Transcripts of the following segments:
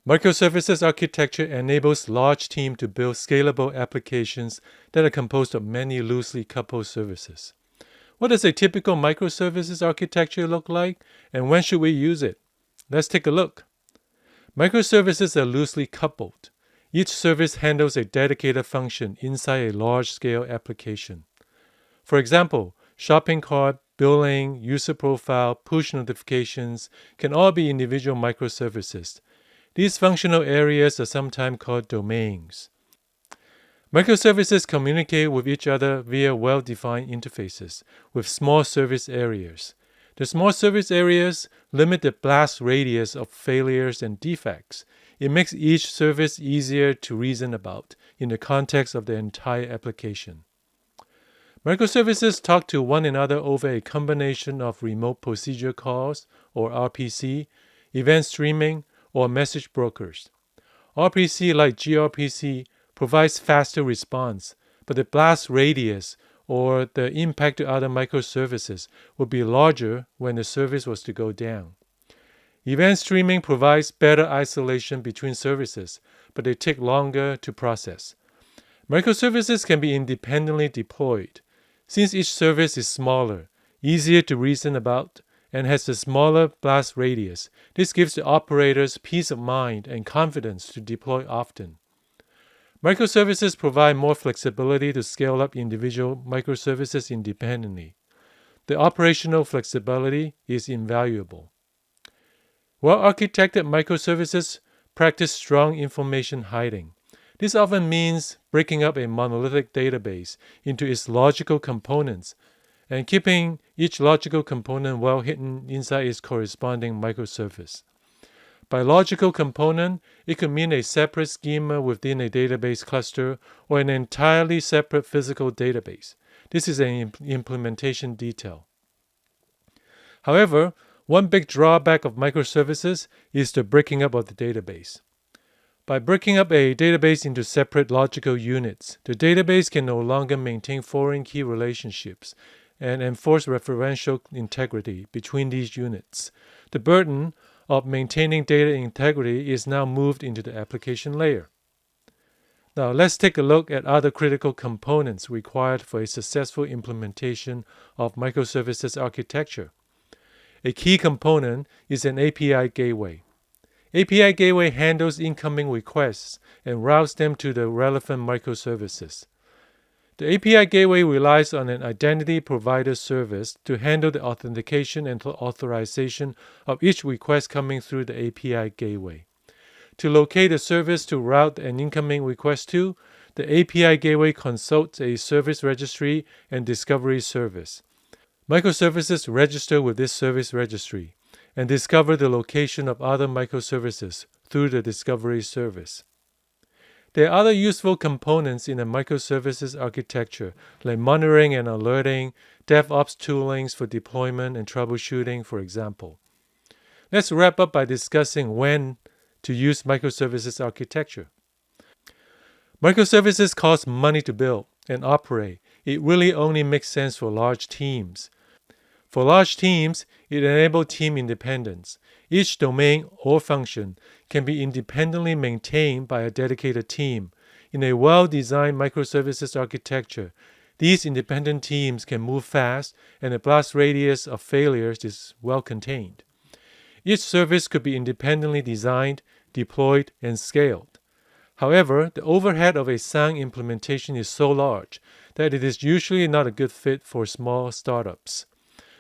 Microservices architecture enables large teams to build scalable applications that are composed of many loosely coupled services. What does a typical microservices architecture look like, and when should we use it? Let's take a look. Microservices are loosely coupled. Each service handles a dedicated function inside a large-scale application. For example, shopping cart, billing, user profile, push notifications can all be individual microservices. These functional areas are sometimes called domains. Microservices communicate with each other via well-defined interfaces with small service areas. The small service areas limit the blast radius of failures and defects. It makes each service easier to reason about in the context of the entire application. Microservices talk to one another over a combination of remote procedure calls, or RPC, event streaming, or message brokers. RPC, like gRPC, provides faster response, but the blast radius, or the impact to other microservices, would be larger when the service was to go down. Event streaming provides better isolation between services, but they take longer to process. Microservices can be independently deployed. Since each service is smaller, easier to reason about, and has a smaller blast radius, this gives the operators peace of mind and confidence to deploy often. Microservices provide more flexibility to scale up individual microservices independently. The operational flexibility is invaluable. Well-architected microservices practice strong information hiding. This often means breaking up a monolithic database into its logical components and keeping each logical component well hidden inside its corresponding microservice. By logical component, it could mean a separate schema within a database cluster or an entirely separate physical database. This is an implementation detail. However, one big drawback of microservices is the breaking up of the database. By breaking up a database into separate logical units, the database can no longer maintain foreign key relationships and enforce referential integrity between these units. The burden of maintaining data integrity is now moved into the application layer. Now let's take a look at other critical components required for a successful implementation of microservices architecture. A key component is an API gateway. API gateway handles incoming requests and routes them to the relevant microservices. The API gateway relies on an identity provider service to handle the authentication and authorization of each request coming through the API gateway. To locate a service to route an incoming request to, the API gateway consults a service registry and discovery service. Microservices register with this service registry and discover the location of other microservices through the discovery service. There are other useful components in a microservices architecture, like monitoring and alerting, DevOps toolings for deployment and troubleshooting, for example. Let's wrap up by discussing when to use microservices architecture. Microservices cost money to build and operate. It really only makes sense for large teams. For large teams, it enables team independence. Each domain or function can be independently maintained by a dedicated team. In a well-designed microservices architecture, these independent teams can move fast and the blast radius of failures is well contained. Each service could be independently designed, deployed, and scaled. However, the overhead of a sound implementation is so large that it is usually not a good fit for small startups.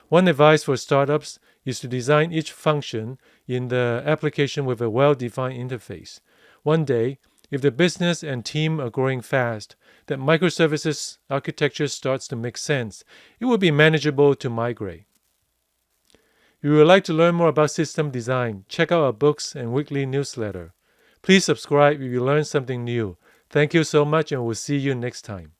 One advice for startups is to design each function in the application with a well-defined interface. One day, if the business and team are growing fast, that microservices architecture starts to make sense, it will be manageable to migrate. If you would like to learn more about system design, check out our books and weekly newsletter. Please subscribe if you learned something new. Thank you so much, and we'll see you next time.